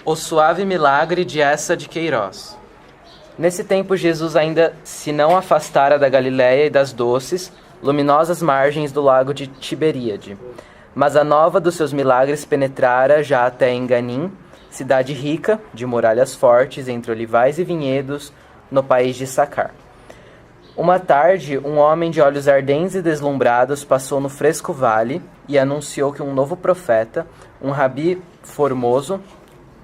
O suave milagre de Essa de Queiroz. Nesse tempo, Jesus ainda se não afastara da Galiléia e das doces, luminosas margens do lago de Tiberíade. Mas a nova dos seus milagres penetrara já até Enganim, cidade rica, de muralhas fortes, entre olivais e vinhedos, no país de Sacar. Uma tarde, um homem de olhos ardentes e deslumbrados passou no fresco vale e anunciou que um novo profeta, um rabi formoso,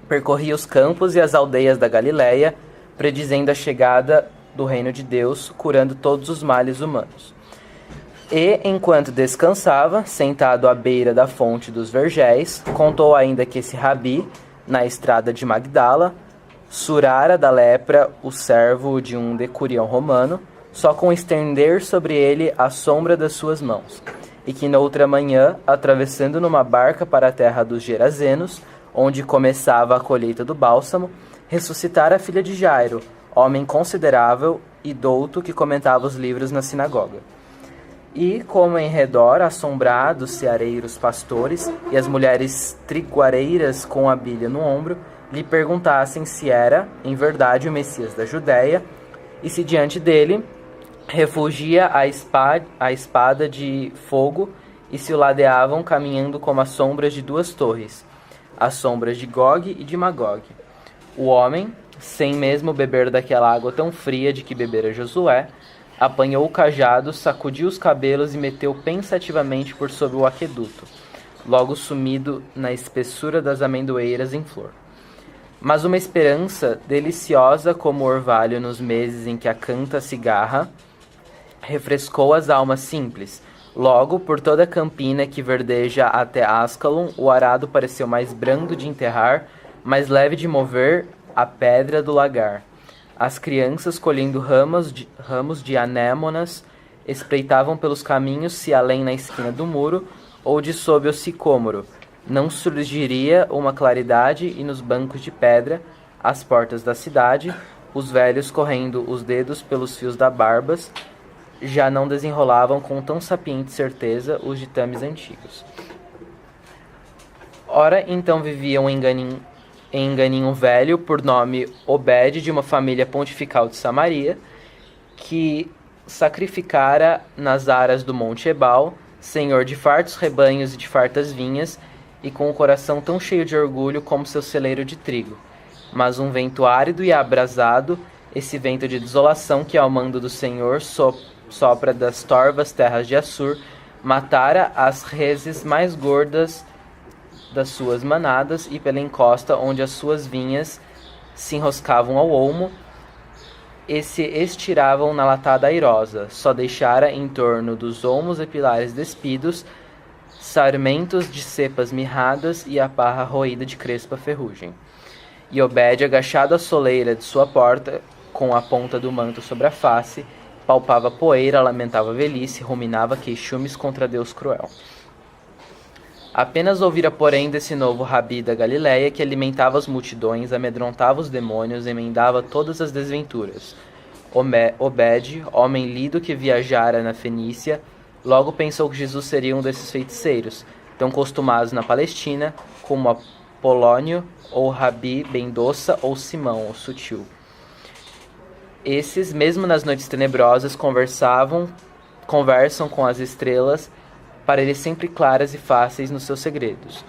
percorria os campos e as aldeias da Galiléia, predizendo a chegada do reino de Deus, curando todos os males humanos. E, enquanto descansava, sentado à beira da fonte dos vergéis, contou ainda que esse rabi, na estrada de Magdala, surara da lepra o servo de um decurião romano, só com estender sobre ele a sombra das suas mãos, e que noutra manhã, atravessando numa barca para a terra dos Gerazenos, onde começava a colheita do bálsamo, ressuscitara a filha de Jairo, homem considerável e douto que comentava os livros na sinagoga. E, como em redor, assombrados, ceareiros pastores e as mulheres triguareiras com a bilha no ombro, lhe perguntassem se era, em verdade, o Messias da Judéia, e se diante dele refugia a espada de fogo, e se o ladeavam caminhando como as sombras de duas torres, as sombras de Gog e de Magog. O homem, sem mesmo beber daquela água tão fria de que bebera Josué, apanhou o cajado, sacudiu os cabelos e meteu pensativamente por sobre o aqueduto, logo sumido na espessura das amendoeiras em flor. Mas uma esperança, deliciosa como o orvalho nos meses em que a canta a cigarra, refrescou as almas simples. Logo, por toda a campina que verdeja até Ascalon, o arado pareceu mais brando de enterrar, mais leve de mover a pedra do lagar. As crianças, colhendo ramos de anêmonas, espreitavam pelos caminhos se além na esquina do muro ou de sob o sicômoro não surgiria uma claridade, e nos bancos de pedra, às portas da cidade, os velhos, correndo os dedos pelos fios da barbas, já não desenrolavam com tão sapiente certeza os ditames antigos. Ora, então vivia em Enganim um velho, por nome Obed, de uma família pontifical de Samaria, que sacrificara nas aras do Monte Ebal, senhor de fartos rebanhos e de fartas vinhas, e com o coração tão cheio de orgulho como seu celeiro de trigo. Mas um vento árido e abrasado, esse vento de desolação que ao mando do Senhor sopra das torvas terras de Assur, matara as reses mais gordas das suas manadas, e pela encosta onde as suas vinhas se enroscavam ao olmo e se estiravam na latada airosa, só deixara em torno dos olmos e pilares despidos sarmentos de cepas mirradas e a parra roída de crespa ferrugem. E Obed, agachado à soleira de sua porta, com a ponta do manto sobre a face, palpava poeira, lamentava a velhice, ruminava queixumes contra Deus cruel. Apenas ouvira, porém, desse novo rabi da Galiléia, que alimentava as multidões, amedrontava os demônios, emendava todas as desventuras. Obed, homem lido que viajara na Fenícia, logo pensou que Jesus seria um desses feiticeiros, tão costumados na Palestina, como Apolônio, ou Rabi Bendoça, ou Simão, o sutil. Esses, mesmo nas noites tenebrosas, conversam com as estrelas, para ele sempre claras e fáceis nos seus segredos.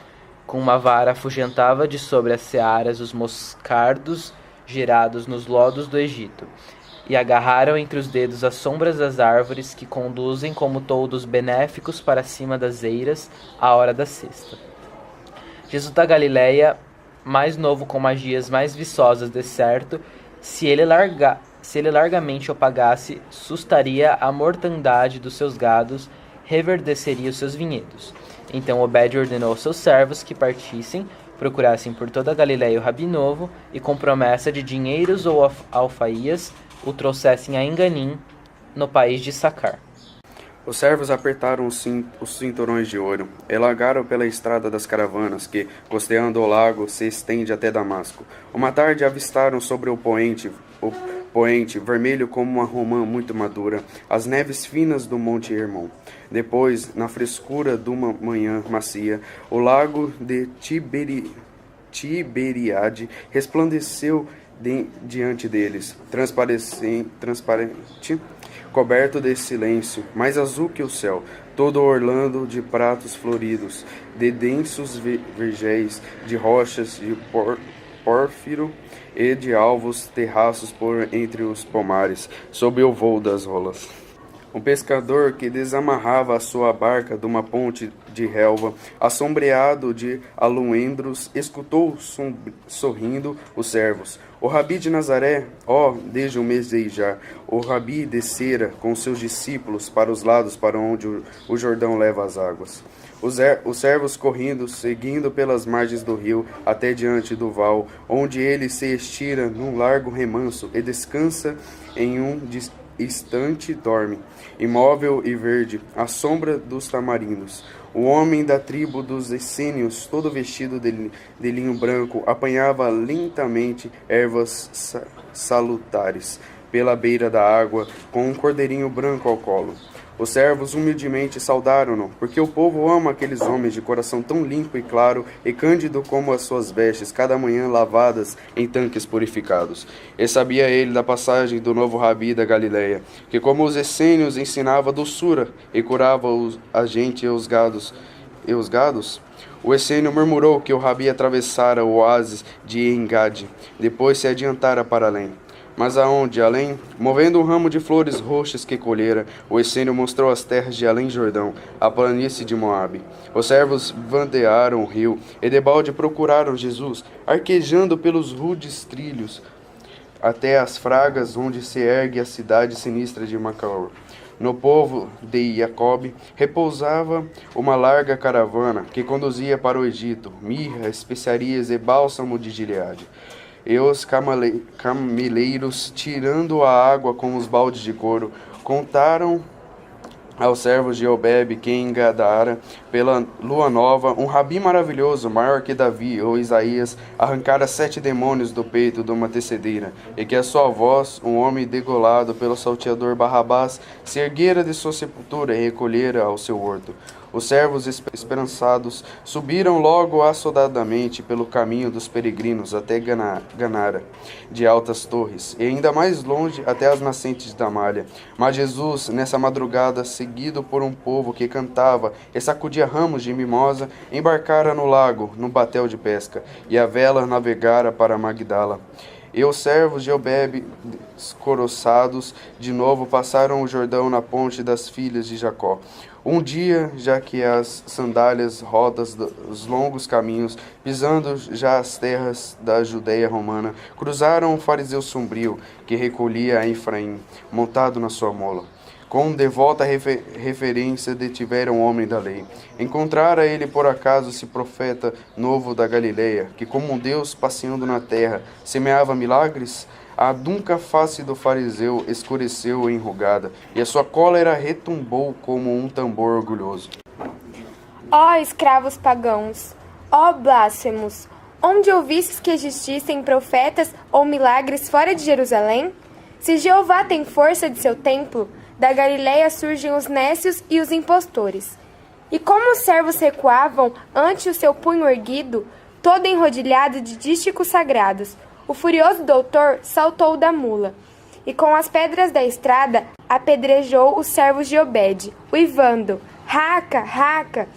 Com uma vara afugentava de sobre as searas os moscardos girados nos lodos do Egito, e agarraram entre os dedos as sombras das árvores que conduzem como toldos benéficos para cima das eiras à hora da sesta. Jesus da Galiléia, mais novo com magias mais viçosas de certo, se ele largamente o pagasse, sustaria a mortandade dos seus gados, reverdeceria os seus vinhedos. Então Obed ordenou aos seus servos que partissem, procurassem por toda a Galiléia o rabi novo, e com promessa de dinheiros ou alfaias, o trouxessem a Enganim, no país de Sacar. Os servos apertaram os cinturões de ouro, e largaram pela estrada das caravanas, que, costeando o lago, se estende até Damasco. Uma tarde avistaram sobre o poente, vermelho como uma romã muito madura, as neves finas do Monte Hermon. Depois, na frescura de uma manhã macia, o lago de Tiberíade resplandeceu diante deles, transparente, coberto de silêncio, mais azul que o céu, todo orlando de pratos floridos, de densos vergéis, de rochas de pórfiro e de alvos terraços por entre os pomares, sob o vôo das rolas. Um pescador que desamarrava a sua barca de uma ponte de relva, assombreado de aluendros, escutou sorrindo os servos. O Rabi de Nazaré, desde o mês de já, o Rabi descera com seus discípulos para os lados para onde o Jordão leva as águas. Os servos correndo, seguindo pelas margens do rio, até diante do val, onde ele se estira num largo remanso e descansa em um instante dorme, imóvel e verde, à sombra dos tamarindos. O homem da tribo dos essênios, todo vestido de linho branco, apanhava lentamente ervas salutares pela beira da água, com um cordeirinho branco ao colo. Os servos humildemente saudaram-no, porque o povo ama aqueles homens de coração tão limpo e claro e cândido como as suas vestes, cada manhã lavadas em tanques purificados. E sabia ele da passagem do novo Rabi da Galileia, que como os essênios ensinava doçura e curava a gente e os gados. O essênio murmurou que o Rabi atravessara o oásis de Engade, depois se adiantara para além. Mas aonde, além, movendo um ramo de flores roxas que colhera, o essênio mostrou as terras de além Jordão, a planície de Moabe. Os servos vandearam o rio, e debalde procuraram Jesus, arquejando pelos rudes trilhos, até as fragas onde se ergue a cidade sinistra de Macaor. No povo de Jacob repousava uma larga caravana que conduzia para o Egito, mirra, especiarias e bálsamo de Gileade. E os cameleiros, tirando a água com os baldes de couro, contaram aos servos de Obed que em Gadara, pela lua nova, um rabi maravilhoso, maior que Davi ou Isaías, arrancara 7 demônios do peito de uma tecedeira, e que a sua voz, um homem degolado pelo salteador Barrabás, se erguera de sua sepultura e recolhera ao seu horto. Os servos esperançados subiram logo assodadamente pelo caminho dos peregrinos até Ganara, de altas torres, e ainda mais longe até as nascentes da malha. Mas Jesus, nessa madrugada, seguido por um povo que cantava e sacudia ramos de mimosa, embarcara no lago, num batel de pesca, e a vela navegara para Magdala. E os servos de Obed, descoroçados, de novo passaram o Jordão na ponte das filhas de Jacó. Um dia, já que as sandálias rodas dos longos caminhos, pisando já as terras da Judéia romana, cruzaram um fariseu sombrio que recolhia a Efraim, montado na sua mola. Com devota referência detiveram o homem da lei. Encontrara ele por acaso esse profeta novo da Galileia, que como um Deus passeando na terra, semeava milagres? A dunca face do fariseu escureceu enrugada, e a sua cólera retumbou como um tambor orgulhoso. Ó escravos pagãos, ó blasfemos, onde ouvistes que existissem profetas ou milagres fora de Jerusalém? Se Jeová tem força de seu templo, da Galileia surgem os nécios e os impostores. E como os servos recuavam ante o seu punho erguido, todo enrodilhado de dísticos sagrados, o furioso doutor saltou da mula, e com as pedras da estrada apedrejou os servos de Obed, uivando, raca, raca,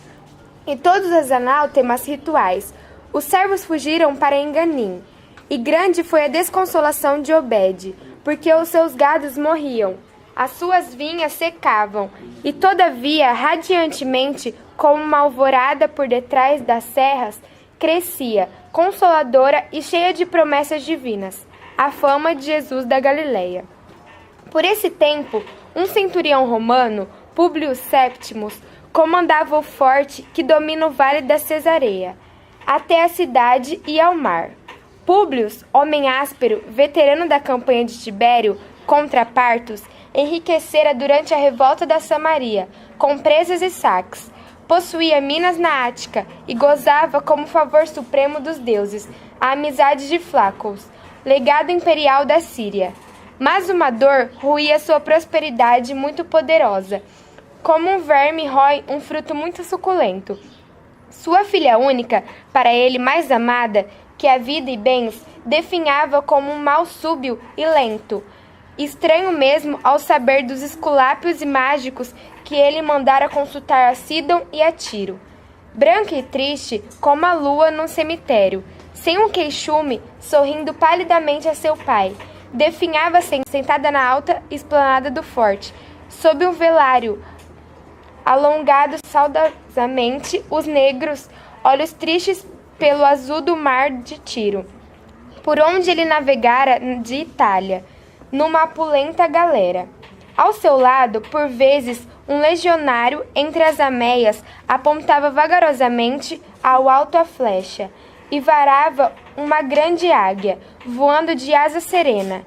e todos os anátemas rituais. Os servos fugiram para Enganim, e grande foi a desconsolação de Obed, porque os seus gados morriam, as suas vinhas secavam, e todavia, radiantemente, como uma alvorada por detrás das serras, crescia, consoladora e cheia de promessas divinas, a fama de Jesus da Galileia. Por esse tempo, um centurião romano, Públio Séptimos, comandava o forte que domina o vale da Cesareia, até a cidade e ao mar. Públio, homem áspero, veterano da campanha de Tibério contra Partos, enriquecera durante a revolta da Samaria, com presas e saques. Possuía minas na Ática e gozava como favor supremo dos deuses a amizade de Flácos, legado imperial da Síria. Mas uma dor ruía sua prosperidade muito poderosa, como um verme rói um fruto muito suculento. Sua filha única, para ele mais amada que a vida e bens, definhava como um mal súbio e lento, estranho mesmo ao saber dos esculápios e mágicos que ele mandara consultar a Sidon e a Tiro. Branca e triste como a lua num cemitério, sem um queixume, sorrindo palidamente a seu pai, definhava-se sentada na alta esplanada do forte, sob um velário, alongado saudosamente os negros olhos tristes pelo azul do mar de Tiro, por onde ele navegara de Itália, numa opulenta galera. Ao seu lado, por vezes, um legionário entre as ameias apontava vagarosamente ao alto a flecha, e varava uma grande águia, voando de asa serena,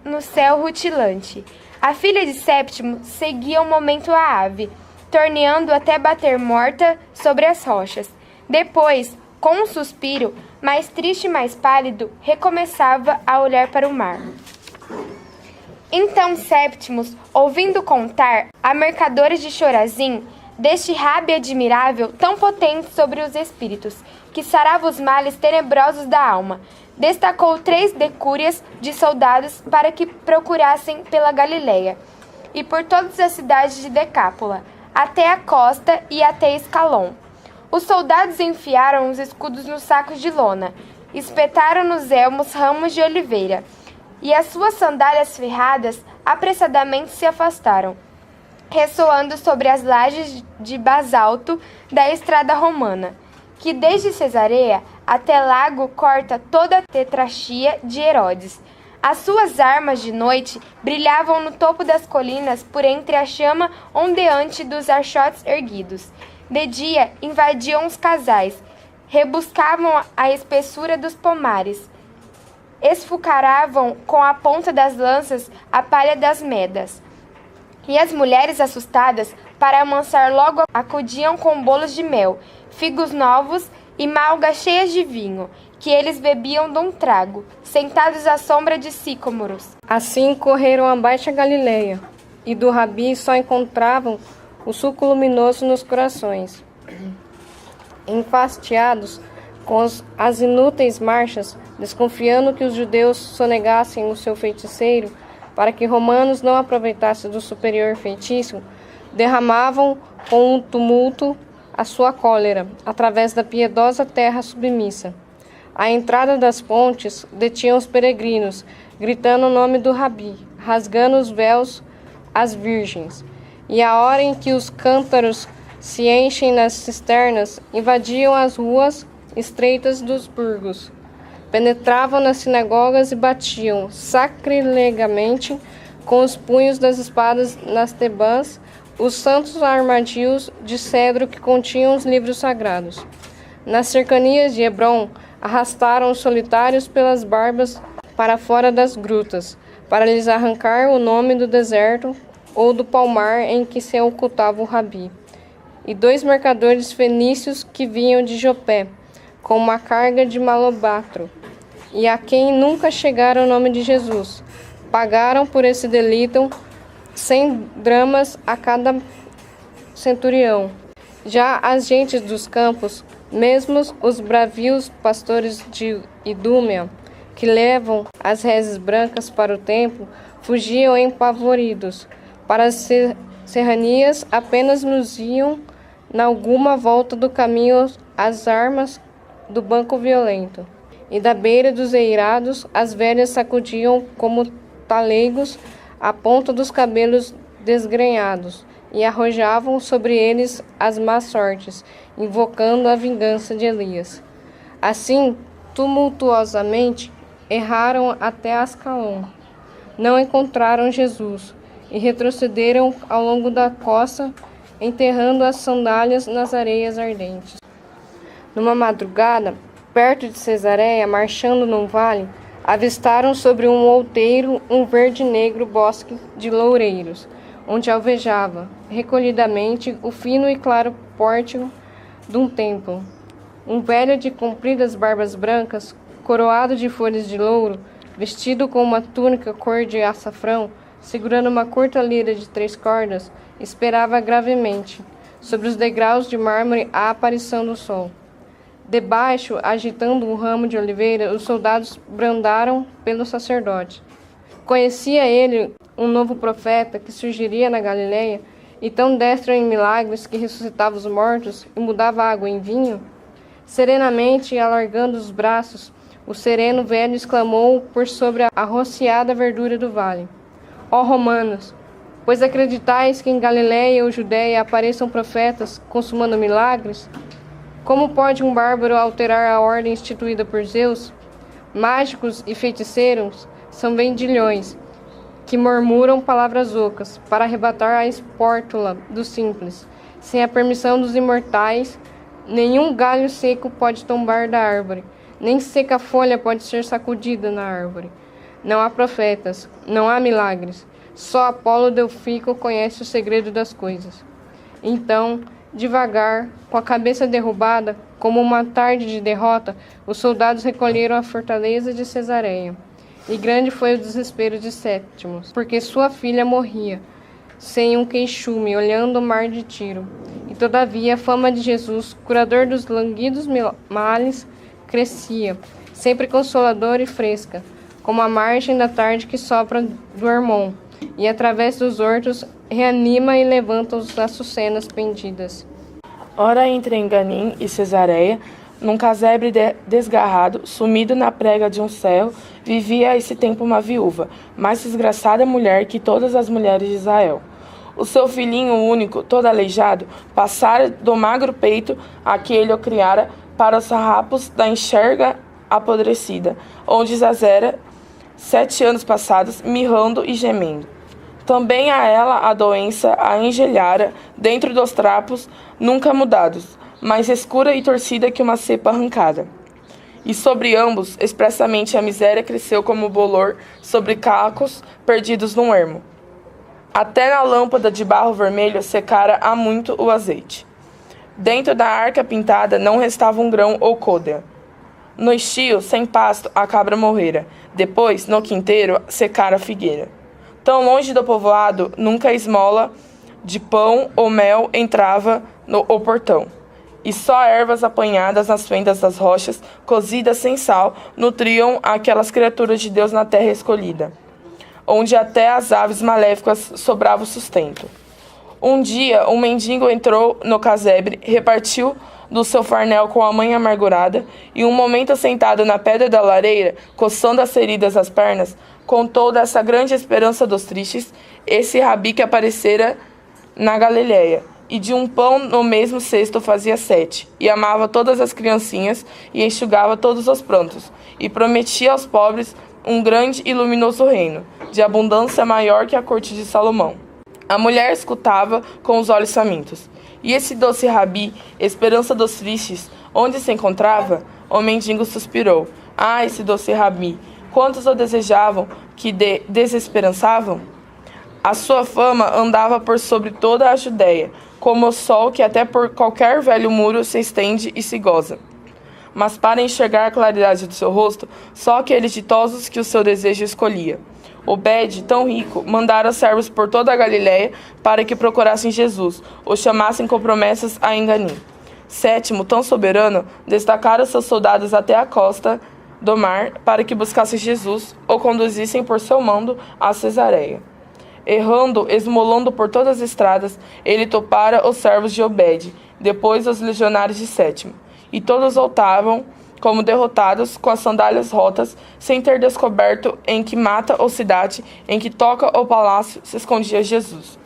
no céu rutilante. A filha de Séptimo seguia um momento a ave, torneando até bater morta sobre as rochas. Depois, com um suspiro, mais triste e mais pálido, recomeçava a olhar para o mar. Então Séptimos, ouvindo contar a mercadores de Chorazim, deste rábio admirável tão potente sobre os espíritos, que sarava os males tenebrosos da alma, destacou 3 decúrias de soldados para que procurassem pela Galileia, e por todas as cidades de Decápola, até a costa e até Escalon. Os soldados enfiaram os escudos nos sacos de lona, espetaram nos elmos ramos de oliveira, e as suas sandálias ferradas apressadamente se afastaram, ressoando sobre as lajes de basalto da estrada romana, que desde Cesareia até Lago corta toda a tetrarquia de Herodes. As suas armas de noite brilhavam no topo das colinas por entre a chama ondeante dos archotes erguidos. De dia invadiam os casais, rebuscavam a espessura dos pomares, esfucaravam com a ponta das lanças a palha das medas. E as mulheres assustadas, para amansar logo, acudiam com bolos de mel, figos novos e malgas cheias de vinho, que eles bebiam de um trago, sentados à sombra de sicômoros. Assim correram abaixo a Galileia, e do Rabi só encontravam o suco luminoso nos corações. Enfastiados com as inúteis marchas, desconfiando que os judeus sonegassem o seu feiticeiro, para que romanos não aproveitassem do superior feitiço, derramavam com um tumulto a sua cólera, através da piedosa terra submissa. À entrada das pontes, detinham os peregrinos, gritando o nome do Rabi, rasgando os véus às virgens. E a hora em que os cântaros se enchem nas cisternas, invadiam as ruas estreitas dos burgos, penetravam nas sinagogas e batiam sacrilegamente com os punhos das espadas nas tebãs os santos armadilhos de cedro que continham os livros sagrados. Nas cercanias de Hebrom, arrastaram os solitários pelas barbas para fora das grutas, para lhes arrancar o nome do deserto ou do palmar em que se ocultava o Rabi. E 2 mercadores fenícios que vinham de Jopé, com uma carga de malobatro, e a quem nunca chegara o nome de Jesus, pagaram por esse delito 100 dramas a cada centurião. Já as gentes dos campos, mesmo os bravios pastores de Idúmea, que levam as reses brancas para o templo, fugiam empavoridos. Para as serranias apenas luziam na alguma volta do caminho as armas do banco violento. E da beira dos eirados as velhas sacudiam como talegos a ponta dos cabelos desgrenhados e arrojavam sobre eles as más sortes, invocando a vingança de Elias. Assim, tumultuosamente, erraram até Ascalon. Não encontraram Jesus e retrocederam ao longo da costa, enterrando as sandálias nas areias ardentes. Numa madrugada, perto de Cesareia, marchando num vale, avistaram sobre um outeiro um verde-negro bosque de loureiros, onde alvejava, recolhidamente, o fino e claro pórtico de um templo. Um velho de compridas barbas brancas, coroado de folhas de louro, vestido com uma túnica cor de açafrão, segurando uma curta lira de 3 cordas, esperava gravemente, sobre os degraus de mármore à aparição do sol. Debaixo, agitando um ramo de oliveira, os soldados brandaram pelo sacerdote. Conhecia ele um novo profeta que surgiria na Galileia, e tão destro em milagres que ressuscitava os mortos e mudava água em vinho? Serenamente, alargando os braços, o sereno velho exclamou por sobre a rociada verdura do vale: Ó romanos, pois acreditais que em Galileia ou Judéia apareçam profetas consumando milagres? Como pode um bárbaro alterar a ordem instituída por Zeus? Mágicos e feiticeiros são vendilhões, que murmuram palavras ocas, para arrebatar a espórtula dos simples. Sem a permissão dos imortais, nenhum galho seco pode tombar da árvore, nem seca folha pode ser sacudida na árvore. Não há profetas, não há milagres, só Apolo Delfico conhece o segredo das coisas. Então, devagar, com a cabeça derrubada, como uma tarde de derrota, os soldados recolheram a fortaleza de Cesareia. E grande foi o desespero de Sétimo, porque sua filha morria, sem um queixume, olhando o mar de Tiro. E todavia a fama de Jesus, curador dos languidos males, crescia, sempre consoladora e fresca, como a margem da tarde que sopra do Hermon, e através dos hortos reanima e levanta os açucenas pendidas. Ora, entre Enganim e Cesareia, num casebre desgarrado, sumido na prega de um céu, vivia a esse tempo uma viúva, mais desgraçada mulher que todas as mulheres de Israel. O seu filhinho único, todo aleijado, passara do magro peito a que ele o criara para os farrapos da enxerga apodrecida, onde jazera 7 anos passados, mirrando e gemendo. Também a ela a doença a engelhara dentro dos trapos nunca mudados, mais escura e torcida que uma cepa arrancada. E sobre ambos, expressamente a miséria cresceu como bolor sobre cacos perdidos num ermo. Até na lâmpada de barro vermelho secara há muito o azeite. Dentro da arca pintada não restava um grão ou côdea. No estio, sem pasto, a cabra morrera. Depois, no quinteiro, secara a figueira. Tão longe do povoado, nunca esmola de pão ou mel entrava no portão. E só ervas apanhadas nas fendas das rochas, cozidas sem sal, nutriam aquelas criaturas de Deus na terra escolhida, onde até as aves maléficas sobrava o sustento. Um dia, um mendigo entrou no casebre, repartiu do seu farnel com a mãe amargurada, e um momento sentado na pedra da lareira, coçando as feridas às pernas, contou dessa grande esperança dos tristes, esse rabi que aparecera na Galileia, e de um pão no mesmo cesto fazia 7, e amava todas as criancinhas, e enxugava todos os prantos, e prometia aos pobres um grande e luminoso reino, de abundância maior que a corte de Salomão. A mulher escutava com os olhos famintos. E esse doce rabi, esperança dos tristes, onde se encontrava? O mendigo suspirou. Ah, esse doce rabi! Quantos o desejavam, que desesperançavam? A sua fama andava por sobre toda a Judéia, como o sol que até por qualquer velho muro se estende e se goza. Mas para enxergar a claridade do seu rosto, só aqueles ditosos que o seu desejo escolhia. Obed, tão rico, mandara servos por toda a Galiléia para que procurassem Jesus, o chamassem com promessas a Enganim. Sétimo, tão soberano, destacara seus soldados até a costa do mar para que buscassem Jesus, o conduzissem por seu mando a Cesareia. Errando, esmolando por todas as estradas, ele topara os servos de Obed, depois os legionários de Sétimo. E todos voltavam como derrotados, com as sandálias rotas, sem ter descoberto em que mata ou cidade, em que toca ou palácio, se escondia Jesus.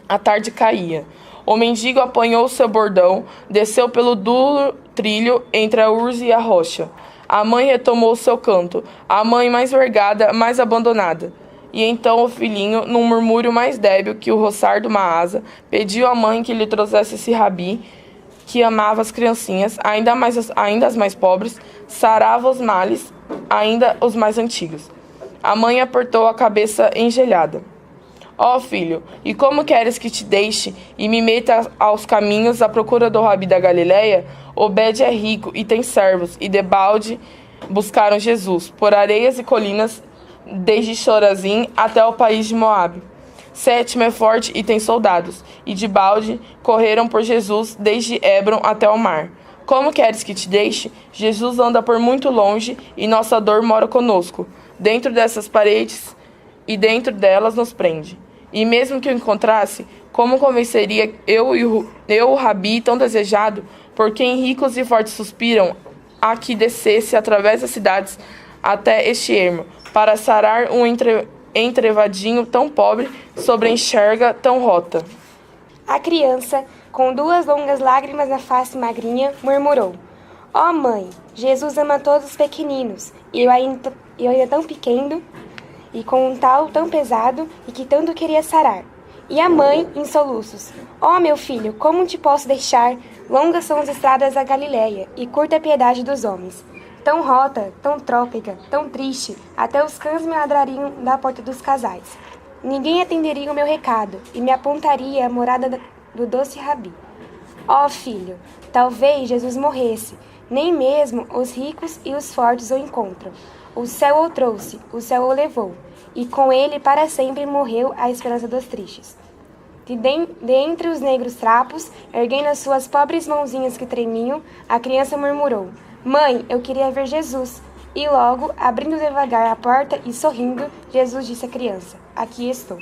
A tarde caía. O mendigo apanhou seu bordão, desceu pelo duro trilho entre a urze e a rocha. A mãe retomou seu canto, a mãe mais vergada, mais abandonada. E então o filhinho, num murmúrio mais débil que o roçar de uma asa, pediu à mãe que lhe trouxesse esse rabi, que amava as criancinhas, ainda as mais pobres, sarava os males, ainda os mais antigos. A mãe apertou a cabeça engelhada. Ó filho, e como queres que te deixe e me meta aos caminhos à procura do rabi da Galileia? Obed é rico e tem servos, e debalde buscaram Jesus, por areias e colinas, desde Chorazim até o país de Moabe. sétimo é forte e tem soldados, e de balde correram por Jesus desde Hébron até o mar. Como queres que te deixe? Jesus anda por muito longe e nossa dor mora conosco. Dentro dessas paredes e dentro delas nos prende. E mesmo que eu encontrasse, como convenceria eu o Rabi tão desejado, por quem ricos e fortes suspiram, a que descesse através das cidades até este ermo, para sarar um entrevadinho tão pobre sobre enxerga tão rota. A criança, com 2 longas lágrimas na face magrinha, murmurou: Ó mãe, Jesus ama todos os pequeninos, e eu ainda tão pequeno, e com um tal tão pesado, e que tanto queria sarar. E a mãe, em soluços: Ó meu filho, como te posso deixar? Longas são as estradas da Galileia, e curta a piedade dos homens. Tão rota, tão trópica, tão triste, até os cães me ladrariam da porta dos casais. Ninguém atenderia o meu recado, e me apontaria a morada do doce Rabi. Ó filho, talvez Jesus morresse, nem mesmo os ricos e os fortes o encontram. O céu o trouxe, o céu o levou, e com ele para sempre morreu a esperança dos tristes. De entre os negros trapos, erguendo as suas pobres mãozinhas que tremiam, a criança murmurou: Mãe, eu queria ver Jesus. E logo, abrindo devagar a porta e sorrindo, Jesus disse à criança: Aqui estou.